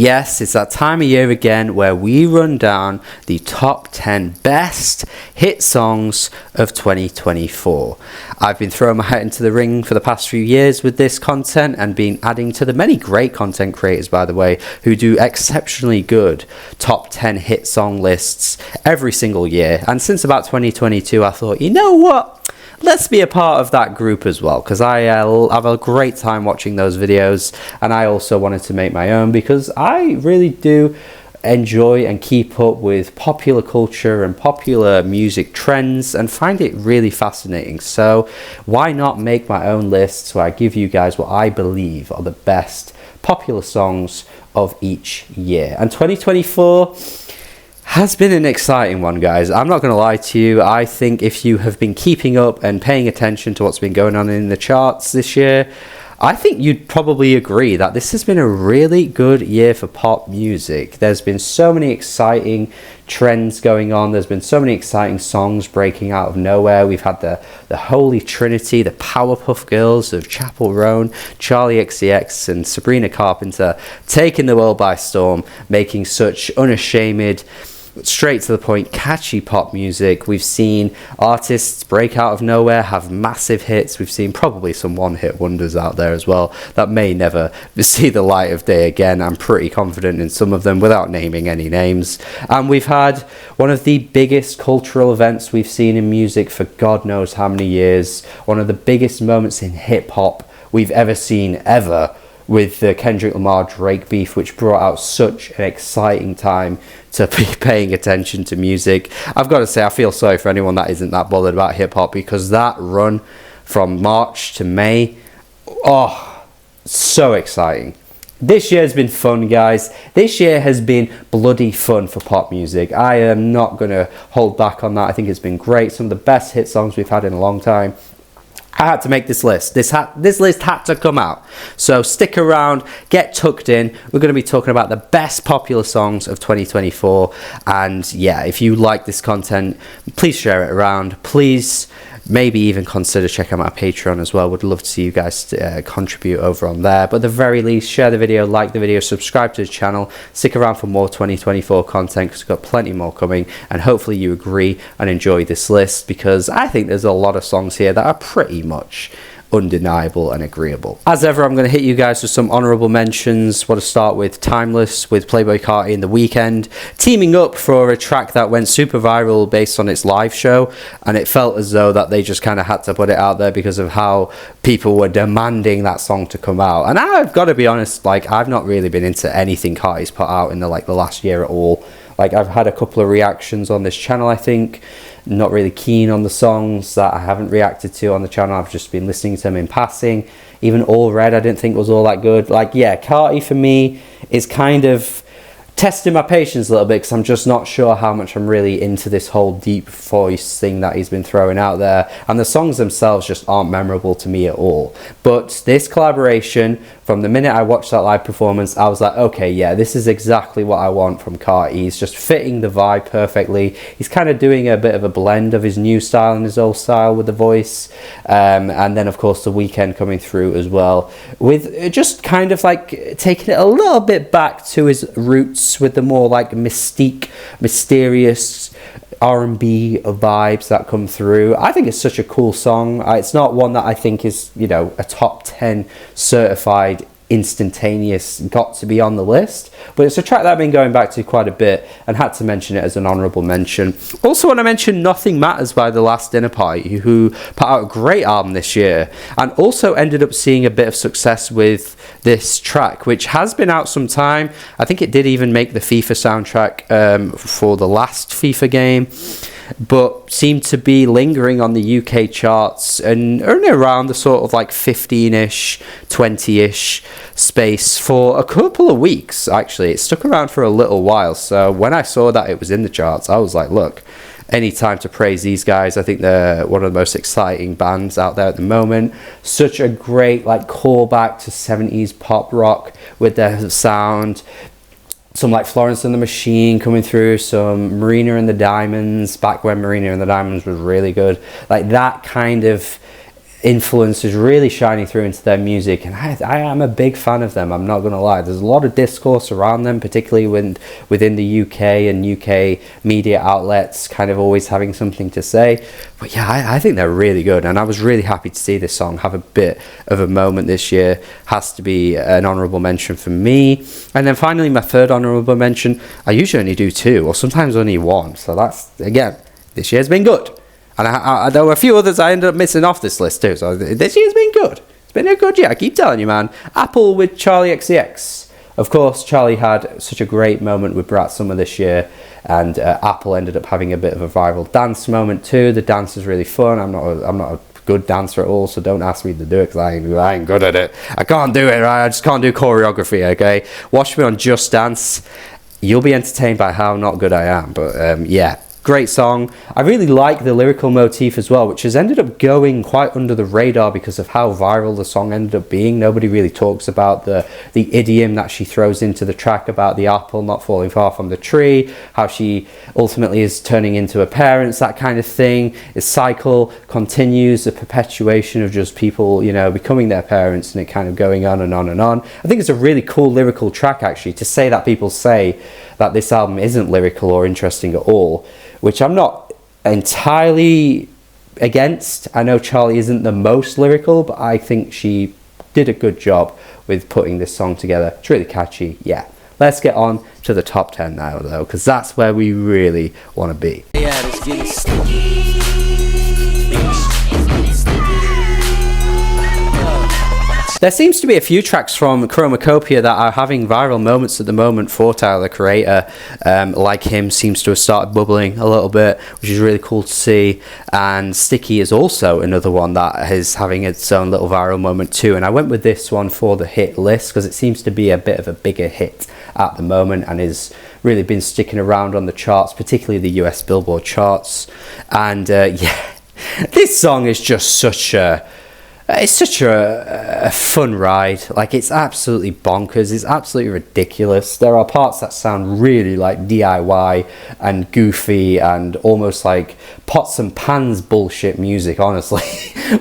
Yes, it's that time of year again where we run down the top 10 best hit songs of 2024. I've been throwing my hat into the ring for the past few years with this content and been adding to the many great content creators, by the way, who do exceptionally good top 10 hit song lists every single year. And since about 2022, I thought, you know what? Let's be a part of that group as well, because I have a great time watching those videos, and I also wanted to make my own because I really do enjoy and keep up with popular culture and popular music trends and find it really fascinating. So why not make my own lists where I give you guys what I believe are the best popular songs of each year. And 2024 has been an exciting one, guys. I'm not going to lie to you. I think if you have been keeping up and paying attention to what's been going on in the charts this year, I think you'd probably agree that this has been a really good year for pop music. There's been so many exciting trends going on. There's been so many exciting songs breaking out of nowhere. We've had the Holy Trinity, the Powerpuff Girls of Chapel Roan, Charlie XCX and Sabrina Carpenter taking the world by storm, making such unashamed, straight to the point, catchy pop music. We've seen artists break out of nowhere, have massive hits. We've seen probably some one-hit wonders out there as well that may never see the light of day again. I'm pretty confident in some of them without naming any names. And we've had one of the biggest cultural events we've seen in music for God knows how many years. One of the biggest moments in hip-hop we've ever seen ever, with the Kendrick Lamar-Drake beef, which brought out such an exciting time to be paying attention to music. I've got to say, I feel sorry for anyone that isn't that bothered about hip-hop, because that run from March to May, so exciting. This year has been fun, guys. This year has been bloody fun for pop music. I am not going to hold back on that. I think it's been great. Some of the best hit songs we've had in a long time. I had to make this list. This list had to come out. So stick around, get tucked in. We're going to be talking about the best popular songs of 2024. And yeah, if you like this content, please share it around. Please maybe even consider checking out my Patreon as well. Would love to see you guys contribute over on there. But at the very least, share the video, like the video, subscribe to the channel. Stick around for more 2024 content, because we've got plenty more coming. And hopefully you agree and enjoy this list, because I think there's a lot of songs here that are pretty much undeniable and agreeable. As ever, I'm going to hit you guys with some honorable mentions. Want to start with Timeless with Playboi Carti and The Weeknd teaming up for a track that went super viral based on its live show, and it felt as though that they just kind of had to put it out there because of how people were demanding that song to come out. And I've got to be honest, I've not really been into anything Carti's put out in the last year at all. I've had a couple of reactions on this channel, I think. Not really keen on the songs that I haven't reacted to on the channel. I've just been listening to them in passing. Even All Red I didn't think was all that good. Carti for me is kind of testing my patience a little bit, because I'm just not sure how much I'm really into this whole deep voice thing that he's been throwing out there, and the songs themselves just aren't memorable to me at all. But this collaboration, from the minute I watched that live performance, I was like, okay, yeah, this is exactly what I want from Carti. He's just fitting the vibe perfectly. He's kind of doing a bit of a blend of his new style and his old style with the voice, and then of course The Weeknd coming through as well, with just kind of taking it a little bit back to his roots, with the more mysterious R&B vibes that come through. I think it's such a cool song. It's not one that I think is, a top 10 certified instantaneous got to be on the list, but it's a track that I've been going back to quite a bit and had to mention it as an honorable mention. Also want to mention Nothing Matters by The Last Dinner Party, who put out a great album this year and also ended up seeing a bit of success with this track, which has been out some time. I think it did even make the FIFA soundtrack for the last FIFA game, but seemed to be lingering on the UK charts and only around the sort of 15-ish, 20-ish space for a couple of weeks. Actually, it stuck around for a little while. So when I saw that it was in the charts, I was like, look, any time to praise these guys. I think they're one of the most exciting bands out there at the moment. Such a great callback to 70s pop rock with their sound. Some Florence and the Machine coming through, some Marina and the Diamonds, back when Marina and the Diamonds was really good. That kind of influence is really shining through into their music, and I am a big fan of them. I'm not gonna lie. There's a lot of discourse around them, particularly within the UK and UK media outlets kind of always having something to say. But yeah, I think they're really good, and I was really happy to see this song have a bit of a moment this year. Has to be an honourable mention for me. And then finally, my third honourable mention, I usually only do two or sometimes only one, so that's, again, this year's been good. And there were a few others I ended up missing off this list too. So this year's been good. It's been a good year. I keep telling you, man. Apple with Charli XCX. Of course, Charli had such a great moment with Brat Summer this year, and Apple ended up having a bit of a viral dance moment too. The dance is really fun. I'm not a good dancer at all, so don't ask me to do it because I ain't good at it. I can't do it. Right? I just can't do choreography. Okay, watch me on Just Dance. You'll be entertained by how not good I am. But yeah. Great song. I really like the lyrical motif as well, which has ended up going quite under the radar because of how viral the song ended up being. Nobody really talks about the idiom that she throws into the track about the apple not falling far from the tree, how she ultimately is turning into her parents, that kind of thing. The cycle continues, the perpetuation of just people, you know, becoming their parents, and it kind of going on and on and on. I think it's a really cool lyrical track, actually, to say that people say that this album isn't lyrical or interesting at all, which I'm not entirely against. I know Charli isn't the most lyrical, but I think she did a good job with putting this song together. It's really catchy, yeah. Let's get on to the top 10 now, though, because that's where we really want to be. Yeah, let's get it sticky. There seems to be a few tracks from Chromacopia that are having viral moments at the moment for Tyler, the Creator. Like Him seems to have started bubbling a little bit, which is really cool to see. And Sticky is also another one that is having its own little viral moment too. And I went with this one for the hit list because it seems to be a bit of a bigger hit at the moment and is really been sticking around on the charts, particularly the US Billboard charts. And yeah, this song is just such a... It's such a fun ride. Like, it's absolutely bonkers. It's absolutely ridiculous. There are parts that sound really like DIY and goofy and almost like pots and pans bullshit music, honestly.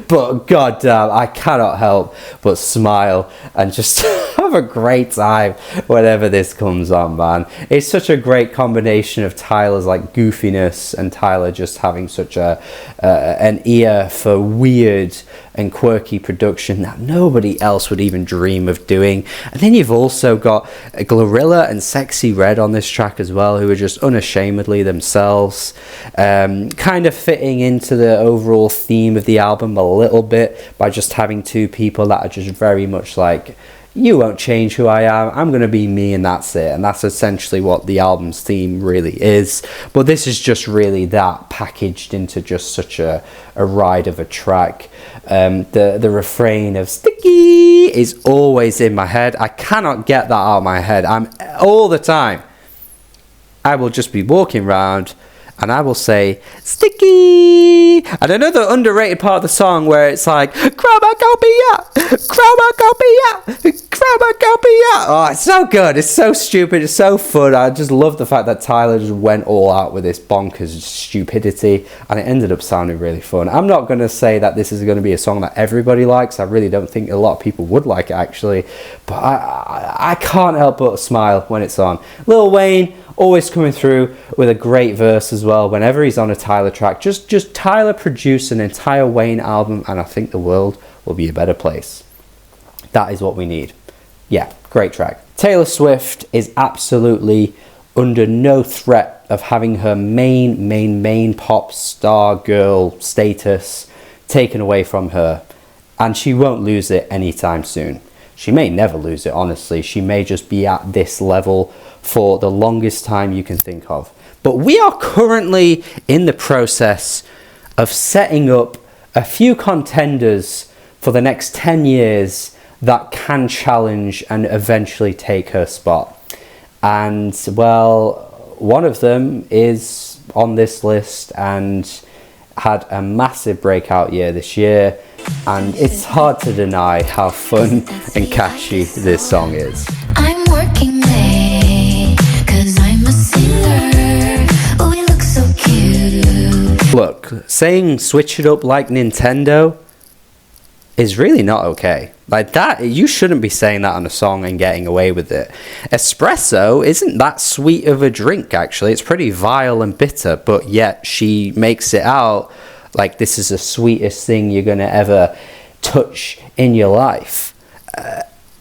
But goddamn, I cannot help but smile and just have a great time whenever this comes on, man. It's such a great combination of Tyler's like goofiness and Tyler just having such an ear for weird and quirky production that nobody else would even dream of doing. And then you've also got Glorilla and Sexy Red on this track as well, who are just unashamedly themselves, kind of fitting into the overall theme of the album a little bit by just having two people that are just very much like, you won't change who I am, I'm going to be me, and that's it. And that's essentially what the album's theme really is. But this is just really that packaged into just such a ride of a track. The refrain of Sticky is always in my head. I cannot get that out of my head. All the time I will just be walking around and I will say, Sticky! And another underrated part of the song where it's like, Chromacopia! Chromacopia! Chromacopia! Oh, it's so good. It's so stupid. It's so fun. I just love the fact that Tyler just went all out with this bonkers stupidity, and it ended up sounding really fun. I'm not going to say that this is going to be a song that everybody likes. I really don't think a lot of people would like it, actually. But I can't help but smile when it's on. Lil Wayne, always coming through with a great verse as well whenever he's on a Tyler track. Just Tyler produce an entire Wayne album and I think the world will be a better place. That is what we need. Yeah, great track. Taylor Swift is absolutely under no threat of having her main pop star girl status taken away from her, and she won't lose it anytime soon. She may never lose it, honestly. She may just be at this level for the longest time you can think of. But we are currently in the process of setting up a few contenders for the next 10 years that can challenge and eventually take her spot. And, well, one of them is on this list and had a massive breakout year this year. And it's hard to deny how fun and catchy this song is. I'm working late, 'cause I'm a singer. Oh, we look so cute. Look, saying switch it up like Nintendo is really not okay. Like that, you shouldn't be saying that on a song and getting away with it. Espresso isn't that sweet of a drink, actually. It's pretty vile and bitter, but yet she makes it out like this is the sweetest thing you're going to ever touch in your life.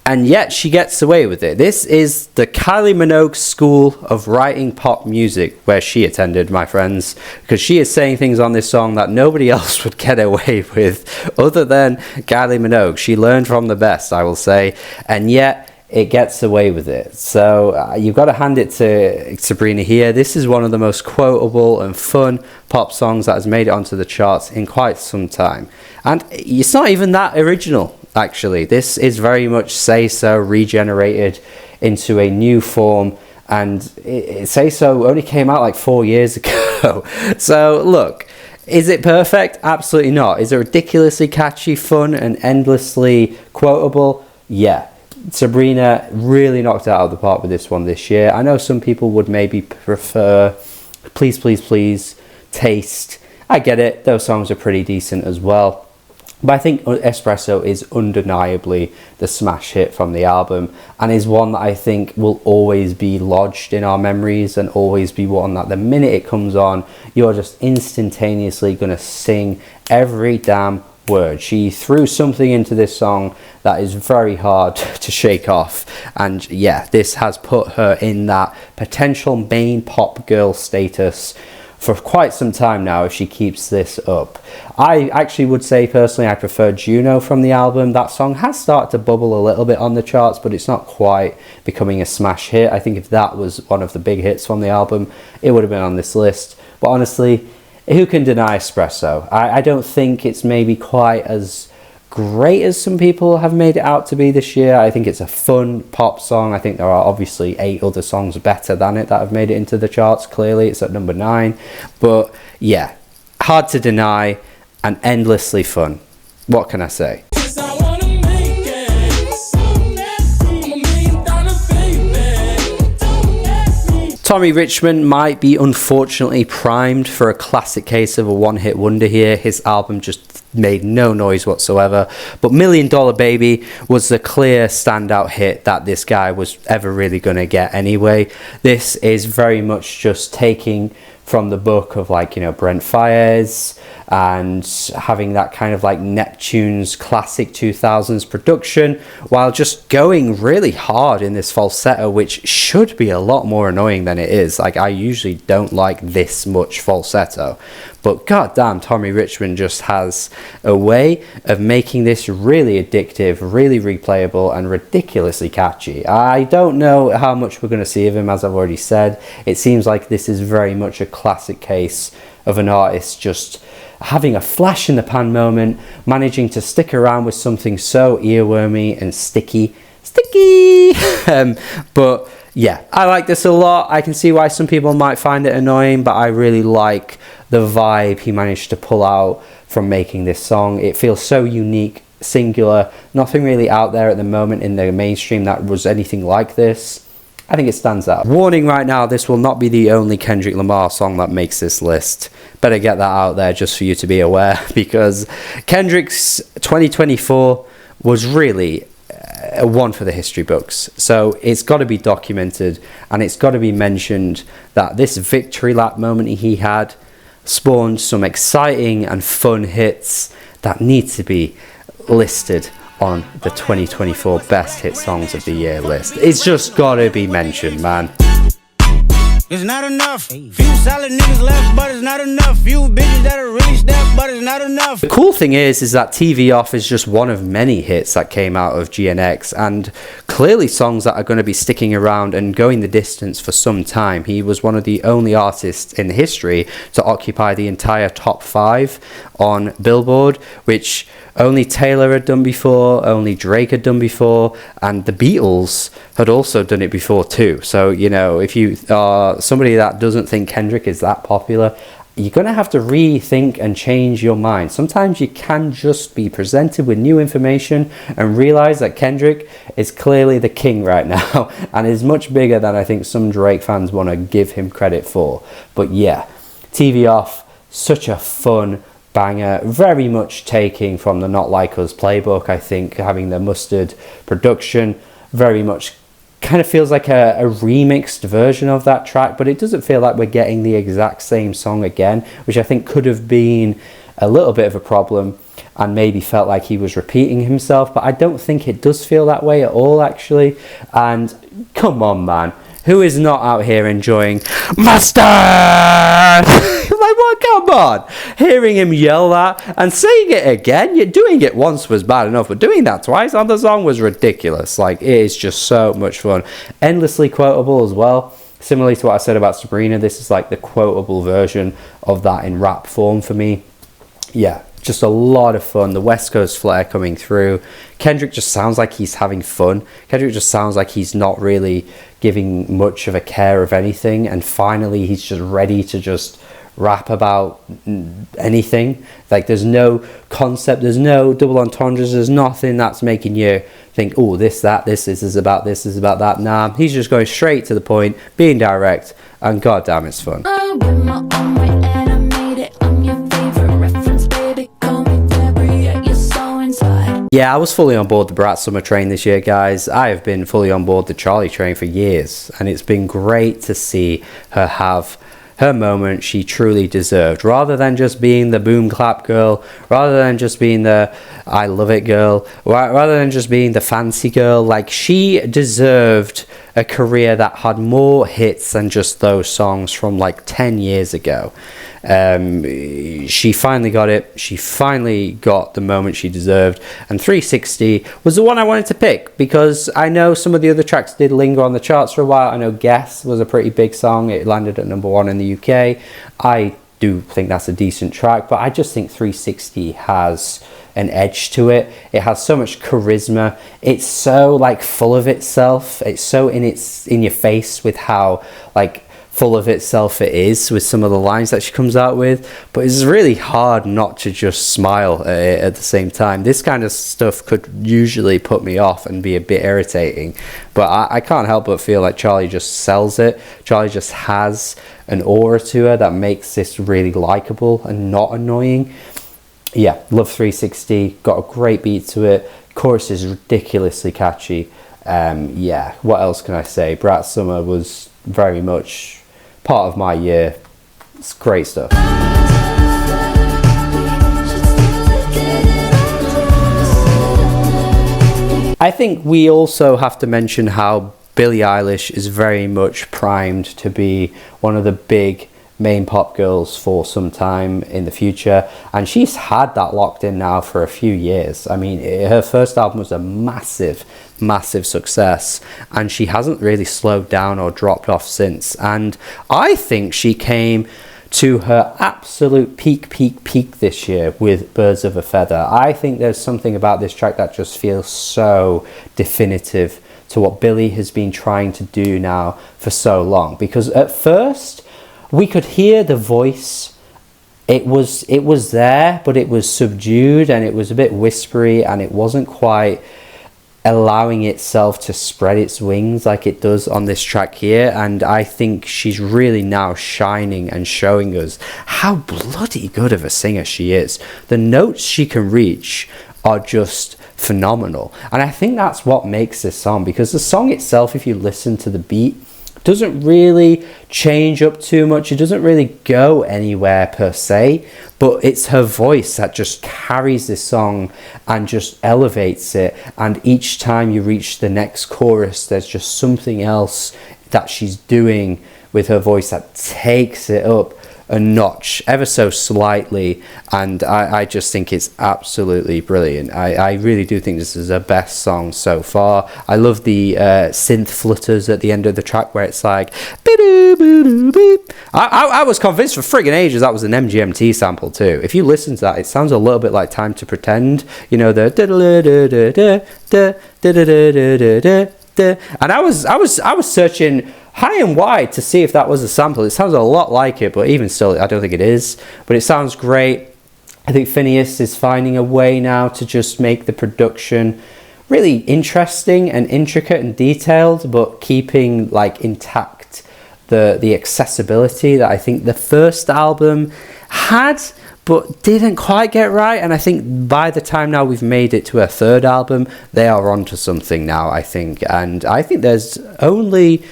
And yet she gets away with it. This is the Kylie Minogue school of writing pop music where she attended, my friends, because she is saying things on this song that nobody else would get away with other than Kylie Minogue. She learned from the best, I will say, and yet it gets away with it. So you've got to hand it to Sabrina here. This is one of the most quotable and fun pop songs that has made it onto the charts in quite some time. And it's not even that original. Actually, this is very much Say So regenerated into a new form, and Say So only came out like 4 years ago. So look, is it perfect? Absolutely not. Is it ridiculously catchy, fun, and endlessly quotable? Yeah. Sabrina really knocked it out of the park with this one this year. I know some people would maybe prefer Please Please Please, Taste. I get it, those songs are pretty decent as well. But I think Espresso is undeniably the smash hit from the album, and is one that I think will always be lodged in our memories, and always be one that the minute it comes on, you're just instantaneously going to sing every damn word. She threw something into this song that is very hard to shake off, and yeah, this has put her in that potential main pop girl status for quite some time now if she keeps this up. I actually would say personally I prefer Juno from the album. That song has started to bubble a little bit on the charts, but it's not quite becoming a smash hit. I think if that was one of the big hits from the album, it would have been on this list. But honestly, who can deny Espresso? I don't think it's maybe quite as great as some people have made it out to be this year. I think it's a fun pop song. I think there are obviously 8 other songs better than it that have made it into the charts. Clearly it's at number 9, but yeah, hard to deny and endlessly fun. What can I say? Tommy Richmond might be unfortunately primed for a classic case of a one-hit wonder here. His album just made no noise whatsoever, but $1 Million Baby was the clear standout hit that this guy was ever really going to get anyway. This is very much just taking from the book of, like, you know, Brent Faiyaz, and having that kind of like Neptune's classic 2000s production, while just going really hard in this falsetto, which should be a lot more annoying than it is. Like, I usually don't like this much falsetto, but goddamn, Tommy Richmond just has a way of making this really addictive, really replayable, and ridiculously catchy. I don't know how much we're going to see of him, as I've already said. It seems like this is very much a classic case of an artist just having a flash in the pan moment, managing to stick around with something so earwormy and sticky. But yeah, I like this a lot. I can see why some people might find it annoying, but I really like the vibe he managed to pull out from making this song. It feels so unique, singular, nothing really out there at the moment in the mainstream that was anything like this. I think it stands out. Warning right now, this will not be the only Kendrick Lamar song that makes this list. Better get that out there just for you to be aware, because Kendrick's 2024 was really one for the history books. So it's got to be documented, and it's got to be mentioned that this victory lap moment he had spawned some exciting and fun hits that need to be listed on the 2024 Best Hit Songs of the Year list. It's just gotta be mentioned, man. It's not enough. Few solid niggas left, but it's not enough. Few bitches that are really stepped, but it's not enough. The cool thing is that TV Off is just one of many hits that came out of GNX, and clearly songs that are going to be sticking around and going the distance for some time. He was one of the only artists in history to occupy the entire top 5 on Billboard, which only Taylor had done before, only Drake had done before, and the Beatles had also done it before too. So, you know, if you are somebody that doesn't think Kendrick is that popular, you're going to have to rethink and change your mind. Sometimes you can just be presented with new information and realize that Kendrick is clearly the king right now and is much bigger than I think some Drake fans want to give him credit for. But yeah, TV Off, such a fun, banger, very much taking from the Not Like Us playbook. I think having the Mustard production very much kind of feels like a remixed version of that track, but it doesn't feel like we're getting the exact same song again, which I think could have been a little bit of a problem and maybe felt like he was repeating himself, but I don't think it does feel that way at all, actually. And come on, man, who is not out here enjoying Mustard? Like, what? Come on. Hearing him yell that and saying it again, you're doing it once was bad enough, but doing that twice on the song was ridiculous. Like, it is just so much fun. Endlessly quotable as well. Similarly to what I said about Sabrina, this is like the quotable version of that in rap form for me. Yeah, just a lot of fun. The West Coast flair coming through. Kendrick just sounds like he's having fun. Kendrick just sounds like he's not really giving much of a care of anything, and finally he's just ready to just rap about anything. Like, there's no concept, there's no double entendres, there's nothing that's making you think, oh, this is about this, is about that. Nah, he's just going straight to the point, being direct, and goddamn, it's fun. Yeah, I was fully on board the Brat Summer train this year, guys. I have been fully on board the Charlie train for years, and it's been great to see her have her moment she truly deserved, rather than just being the boom clap girl, rather than just being the I love it girl, rather than just being the fancy girl. Like, she deserved a career that had more hits than just those songs from like 10 years ago. She finally got it. She finally got the moment she deserved, and 360 was the one I wanted to pick because I know some of the other tracks did linger on the charts for a while. I know Guess was a pretty big song. It landed at number 1 in the UK. I do think that's a decent track, but I just think 360 has an edge to it. It has so much charisma. It's so like full of itself. It's so in your face with how like full of itself it is with some of the lines that she comes out with, but it's really hard not to just smile at the same time. This kind of stuff could usually put me off and be a bit irritating, but I can't help but feel like Charlie just sells it. Charlie just has an aura to her that makes this really likable and not annoying. Yeah, love 360, got a great beat to it. Chorus is ridiculously catchy. Yeah, what else can I say? Brat Summer was very much part of my year. It's great stuff. I think we also have to mention how Billie Eilish is very much primed to be one of the big main pop girls for some time in the future, and she's had that locked in now for a few years. I mean, her first album was a massive success, and she hasn't really slowed down or dropped off since, and I think she came to her absolute peak this year with Birds of a Feather. I think there's something about this track that just feels so definitive to what Billie has been trying to do now for so long, because at first we could hear the voice. It was there, but it was subdued and it was a bit whispery, and it wasn't quite allowing itself to spread its wings like it does on this track here. And I think she's really now shining and showing us how bloody good of a singer she is. The notes she can reach are just phenomenal, and I think that's what makes this song, because the song itself, if you listen to the beat, doesn't really change up too much. It doesn't really go anywhere per se, but it's her voice that just carries this song and just elevates it. And each time you reach the next chorus, there's just something else that she's doing with her voice that takes it up a notch ever so slightly, and I just think it's absolutely brilliant. I really do think this is her best song so far. I love the synth flutters at the end of the track where it's like I was convinced for friggin' ages that was an MGMT sample too. If you listen to that, it sounds a little bit like Time to Pretend, you know, the and I was searching high and wide to see if that was a sample. It sounds a lot like it, but even still, I don't think it is. But it sounds great. I think Phineas is finding a way now to just make the production really interesting and intricate and detailed, but keeping like intact the accessibility that I think the first album had, but didn't quite get right. And I think by the time now we've made it to a third album, they are onto something now, I think. And I think there's only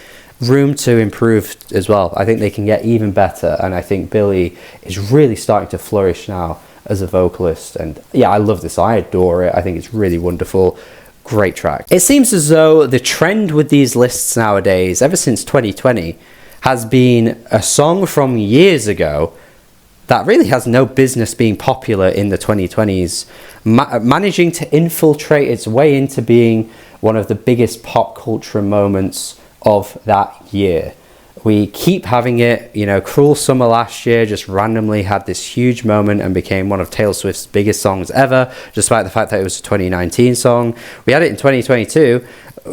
room to improve as well. I think they can get even better, and I think Billie is really starting to flourish now as a vocalist. And yeah, I love this. I adore it. I think it's really wonderful. Great track. It seems as though the trend with these lists nowadays, ever since 2020, has been a song from years ago that really has no business being popular in the 2020s, managing to infiltrate its way into being one of the biggest pop culture moments of that year. We keep having it. Cruel Summer last year just randomly had this huge moment and became one of Taylor Swift's biggest songs ever, despite the fact that it was a 2019 song. We had it in 2022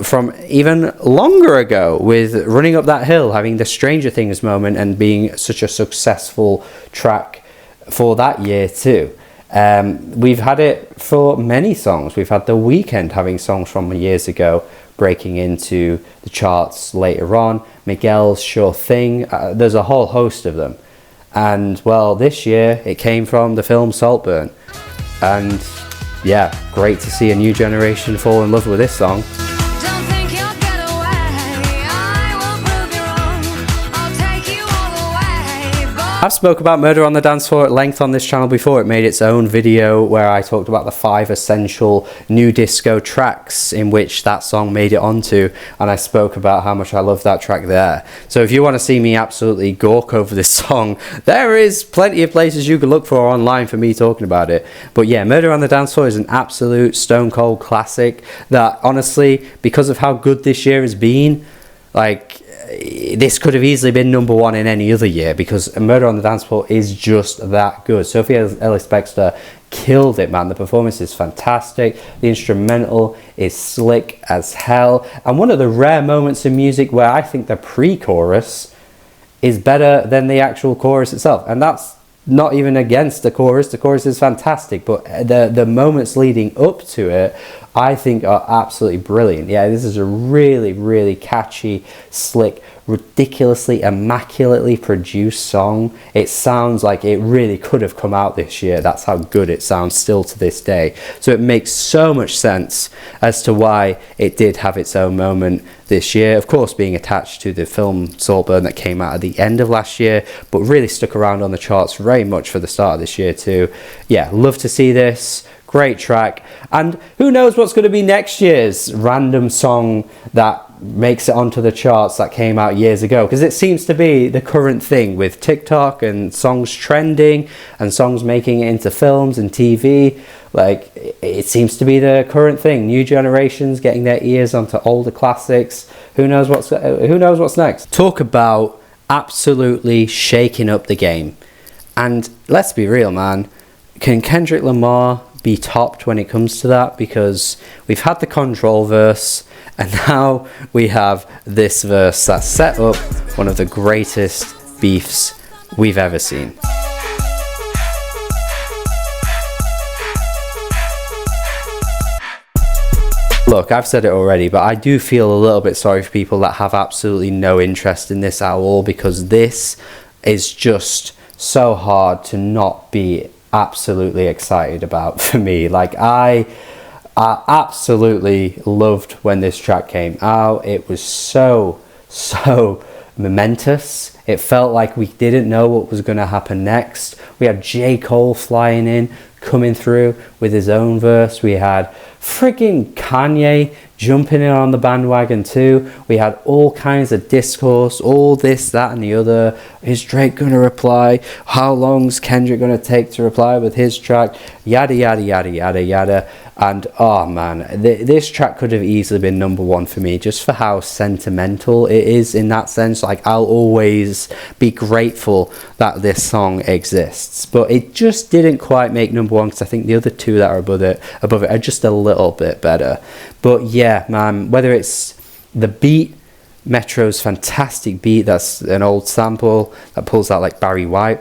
from even longer ago with Running Up That Hill having the Stranger Things moment and being such a successful track for that year too. We've had it for many songs. We've had The Weeknd having songs from years ago breaking into the charts later on. Miguel's Sure Thing. There's a whole host of them. And, well, this year it came from the film Saltburn. And, yeah, great to see a new generation fall in love with this song. I've spoke about Murder on the Dance Floor at length on this channel before. It made its own video where I talked about the 5 essential new disco tracks in which that song made it onto, and I spoke about how much I love that track there. So if you want to see me absolutely gawk over this song, there is plenty of places you can look for online for me talking about it. But yeah, Murder on the Dance Floor is an absolute stone cold classic that honestly, because of how good this year has been, like, this could have easily been number 1 in any other year because Murder on the Dance Floor is just that good. Sophie Ellis-Bextor killed it, man. The performance is fantastic. The instrumental is slick as hell. And one of the rare moments in music where I think the pre-chorus is better than the actual chorus itself. And that's not even against the chorus. The chorus is fantastic, but the moments leading up to it I think are absolutely brilliant. Yeah, this is a really, really catchy, slick, ridiculously, immaculately produced song. It sounds like it really could have come out this year. That's how good it sounds still to this day. So it makes so much sense as to why it did have its own moment this year. Of course, being attached to the film Saltburn that came out at the end of last year, but really stuck around on the charts very much for the start of this year too. Yeah, love to see this. Great track. And who knows what's going to be next year's random song that makes it onto the charts that came out years ago, because it seems to be the current thing with TikTok and songs trending and songs making it into films and TV. Like, it seems to be the current thing. New generations getting their ears onto older classics. Who knows what's next? Talk about absolutely shaking up the game. And let's be real, man. Can Kendrick Lamar be topped when it comes to that? Because we've had the Control verse, and now we have this verse that set up one of the greatest beefs we've ever seen. Look, I've said it already, but I do feel a little bit sorry for people that have absolutely no interest in this at all, because this is just so hard to not be absolutely excited about for me. Like, I absolutely loved when this track came out. It was so momentous. It felt like we didn't know what was going to happen next. We had J. Cole flying in, coming through with his own verse. We had freaking Kanye jumping in on the bandwagon too. We had all kinds of discourse, all this, that and the other. Is Drake gonna reply? How long's Kendrick gonna take to reply with his track? Yada yada yada yada yada. And oh man, this track could have easily been number 1 for me, just for how sentimental it is in that sense. Like, I'll always be grateful that this song exists, but it just didn't quite make number 1, because I think the other 2 that are above it are just a little bit better. But yeah, man, whether it's the beat, Metro's fantastic beat, that's an old sample that pulls out like Barry White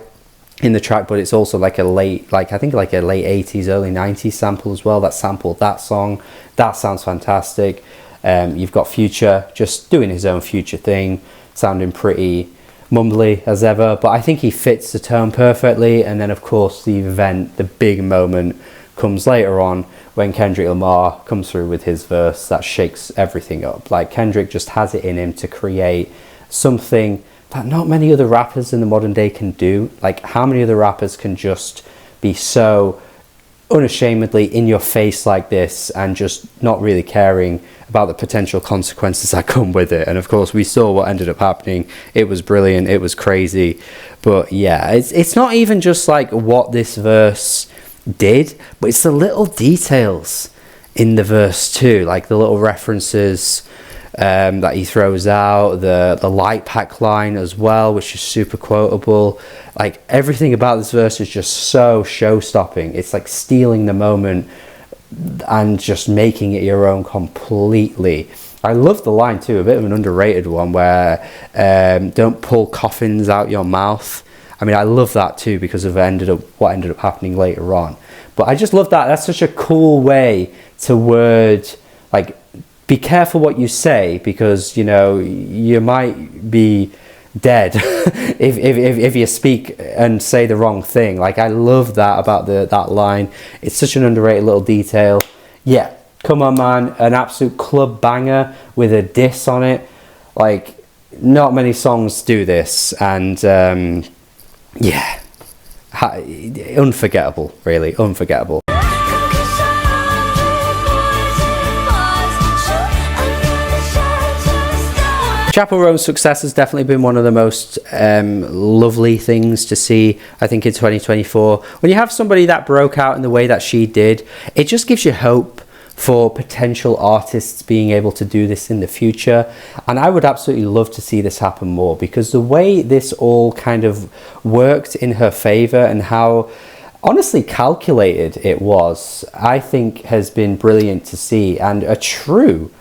in the track, but it's also like a late 80s, early 90s sample as well that sampled that song. That sounds fantastic. You've got Future just doing his own Future thing, sounding pretty mumbly as ever, but I think he fits the tone perfectly. And then of course the big moment comes later on when Kendrick Lamar comes through with his verse that shakes everything up. Like, Kendrick just has it in him to create something that not many other rappers in the modern day can do. Like, how many other rappers can just be so unashamedly in your face like this and just not really caring about the potential consequences that come with it? And of course we saw what ended up happening. It was brilliant, it was crazy. But yeah, it's not even just like what this verse did, but it's the little details in the verse too, like the little references that he throws out, the light pack line as well, which is super quotable. Like, everything about this verse is just so show-stopping. It's like stealing the moment and just making it your own completely. I love the line too, a bit of an underrated one, where don't pull coffins out your mouth. I mean, I love that too because of what ended up happening later on. But I just love that. That's such a cool way to word, like, be careful what you say, because, you know, you might be dead if you speak and say the wrong thing. Like, I love that about that line. It's such an underrated little detail. Yeah, come on, man. An absolute club banger with a diss on it. Like, not many songs do this, and yeah, unforgettable, really, unforgettable. Chappell Roan's success has definitely been one of the most lovely things to see, I think, in 2024. When you have somebody that broke out in the way that she did, it just gives you hope for potential artists being able to do this in the future. And I would absolutely love to see this happen more, because the way this all kind of worked in her favor and how honestly calculated it was, I think has been brilliant to see, and a true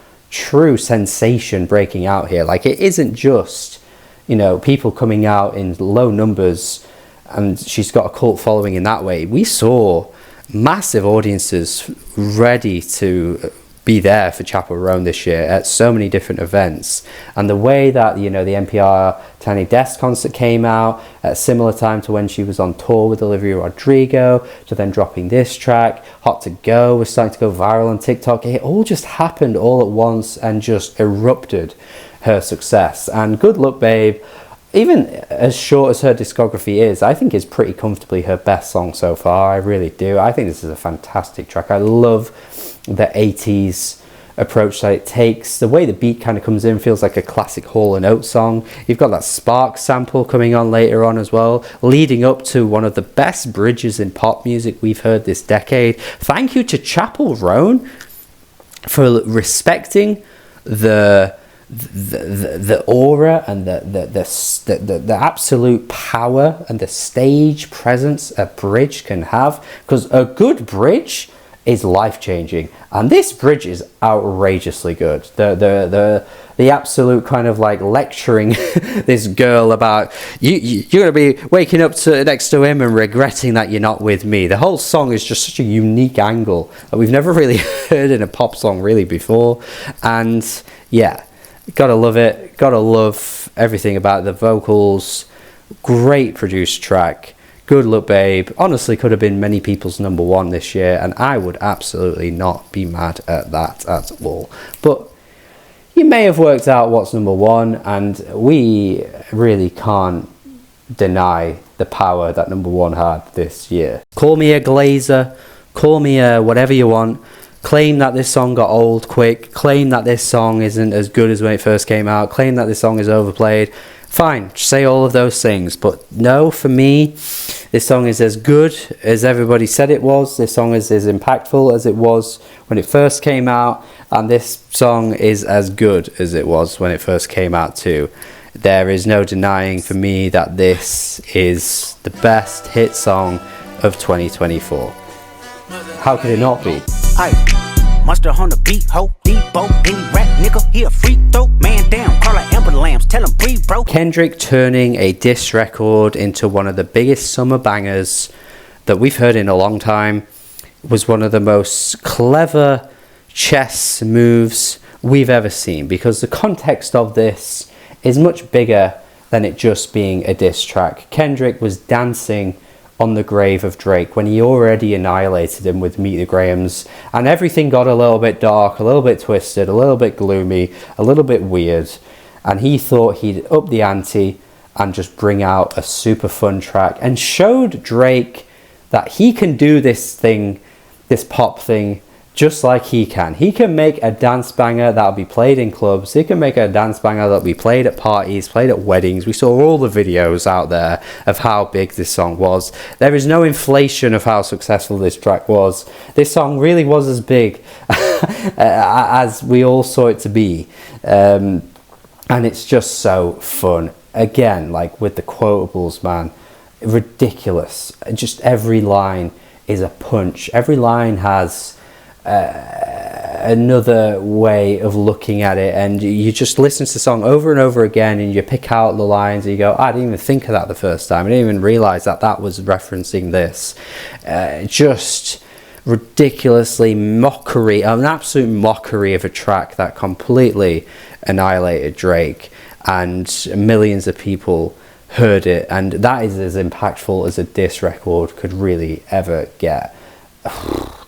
sensation breaking out here. Like, it isn't just, you know, people coming out in low numbers and she's got a cult following in that way. We saw massive audiences ready to be there for Chappell Roan this year at so many different events. And the way that, you know, the NPR Tiny Desk concert came out at a similar time to when she was on tour with Olivia Rodrigo, to then dropping this track, Hot to Go was starting to go viral on TikTok. It all just happened all at once and just erupted her success. And Good Luck Babe, even as short as her discography is, I think is pretty comfortably her best song so far. I really do. I think this is a fantastic track. I love the 80s approach that it takes. The way the beat kind of comes in feels like a classic Hall & Oates song. You've got that Sparks sample coming on later on as well, leading up to one of the best bridges in pop music we've heard this decade. Thank you to Chappell Roan for respecting the aura and the absolute power and the stage presence a bridge can have, because a good bridge is life-changing, and this bridge is outrageously good. The absolute kind of like lecturing this girl about you're gonna be waking up next to him and regretting that you're not with me. The whole song is just such a unique angle that we've never really heard in a pop song really before. And yeah, gotta love it, gotta love everything about the vocals. Great produced track. Good Luck Babe honestly could have been many people's number one this year, and I would absolutely not be mad at that at all. But you may have worked out what's number one, and we really can't deny the power that number one had this year. Call me a glazer, call me a whatever you want, claim that this song got old quick, claim that this song isn't as good as when it first came out, claim that this song is overplayed. Fine, say all of those things, but no, for me, this song is as good as everybody said it was. This song is as impactful as it was when it first came out, and this song is as good as it was when it first came out too. There is no denying for me that this is the best hit song of 2024. How could it not be? Monster on the beat, ho, Debo, any rap nigga, he a free throw, man down, call like Amber Lambs, tell him breathe, bro. Kendrick turning a diss record into one of the biggest summer bangers that we've heard in a long time was one of the most clever chess moves we've ever seen, because the context of this is much bigger than it just being a diss track. Kendrick was dancing on the grave of Drake when he already annihilated him with Meet the Grahams, and everything got a little bit dark, a little bit twisted, a little bit gloomy, a little bit weird, and he thought he'd up the ante and just bring out a super fun track, and showed Drake that he can do this thing, this pop thing, just like he can. He can make a dance banger that'll be played in clubs. He can make a dance banger that'll be played at parties, played at weddings. We saw all the videos out there of how big this song was. There is no inflation of how successful this track was. This song really was as big as we all saw it to be. And it's just so fun. Again, like with the quotables, man, ridiculous. Just every line is a punch. Every line has another way of looking at it, and you just listen to the song over and over again, and you pick out the lines and you go, I didn't even think of that the first time. I didn't even realize that that was referencing this. Just ridiculously mockery, an absolute mockery of a track that completely annihilated Drake, and millions of people heard it, and that is as impactful as a diss record could really ever get.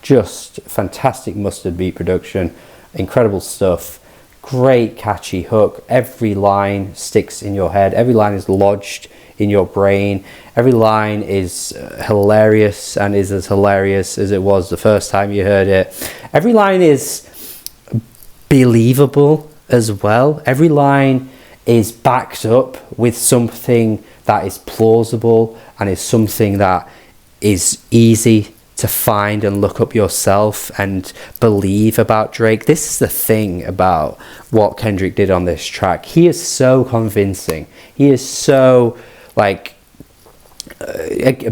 Just fantastic mustard beat production, incredible stuff, great catchy hook. Every line sticks in your head, every line is lodged in your brain, every line is hilarious and is as hilarious as it was the first time you heard it. Every line is believable as well. Every line is backed up with something that is plausible and is something that is easy to find and look up yourself and believe about Drake. This is the thing about what Kendrick did on this track. He is so convincing. He is so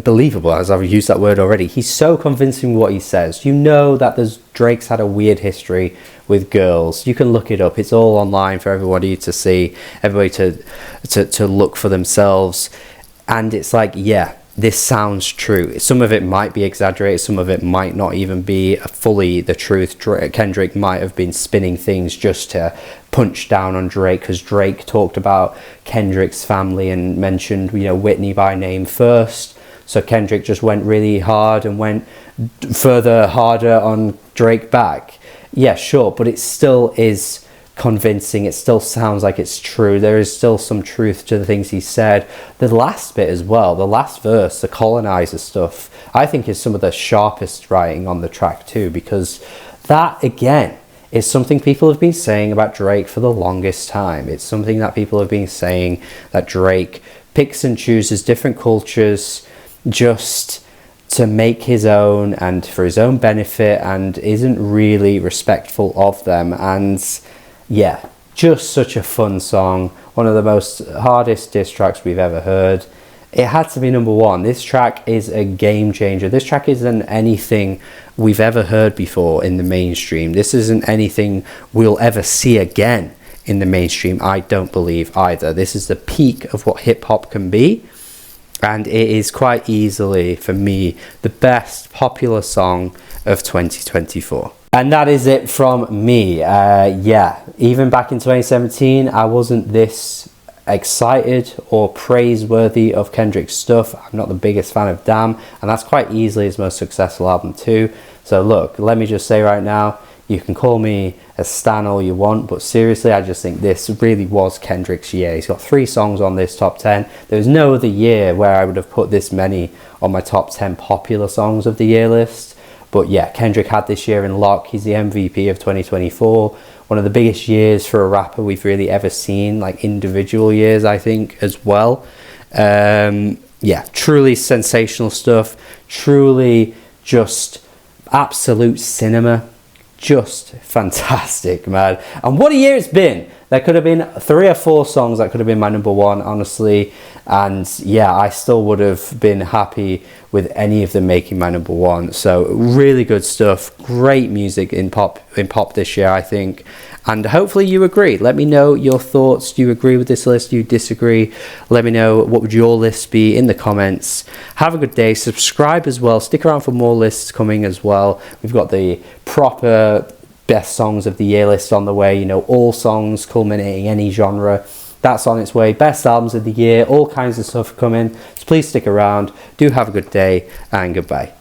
believable, as I've used that word already. He's so convincing what he says. You know that Drake's had a weird history with girls. You can look it up. It's all online for everybody to see, everybody to look for themselves. And it's like, yeah, this sounds true. Some of it might be exaggerated, some of it might not even be fully the truth. Kendrick might have been spinning things just to punch down on Drake, because Drake talked about Kendrick's family and mentioned, Whitney by name first. So Kendrick just went really hard and went further harder on Drake back. Yeah, sure, but it still is convincing. It still sounds like it's true. There is still some truth to the things he said. The last bit as well, the last verse, the colonizer stuff, I think is some of the sharpest writing on the track too, because that again is something people have been saying about Drake for the longest time. It's something that people have been saying, that Drake picks and chooses different cultures just to make his own and for his own benefit, and isn't really respectful of them. And yeah, just such a fun song. One of the most hardest diss tracks we've ever heard. It had to be number one. This track is a game changer. This track isn't anything we've ever heard before in the mainstream. This isn't anything we'll ever see again in the mainstream, I don't believe either. This is the peak of what hip-hop can be. And it is quite easily, for me, the best popular song of 2024. And that is it from me. Even back in 2017, I wasn't this excited or praiseworthy of Kendrick's stuff. I'm not the biggest fan of Damn, and that's quite easily his most successful album too. So look, let me just say right now, you can call me a stan all you want, but seriously, I just think this really was Kendrick's year. He's got 3 songs on this top 10. There's no other year where I would have put this many on my top 10 popular songs of the year list. But yeah, Kendrick had this year in lock. He's the MVP of 2024. One of the biggest years for a rapper we've really ever seen, like individual years, I think, as well. Truly sensational stuff. Truly just absolute cinema. Just fantastic, man. And what a year it's been. There could have been 3 or 4 songs that could have been my number one, honestly. And yeah, I still would have been happy with any of them making my number one. So really good stuff. Great music in pop this year, I think. And hopefully you agree. Let me know your thoughts. Do you agree with this list? Do you disagree? Let me know, what would your list be in the comments. Have a good day. Subscribe as well. Stick around for more lists coming as well. We've got the proper best songs of the year list on the way. All songs culminating any genre. That's on its way. Best albums of the year, all kinds of stuff coming. So please stick around. Do have a good day, and goodbye.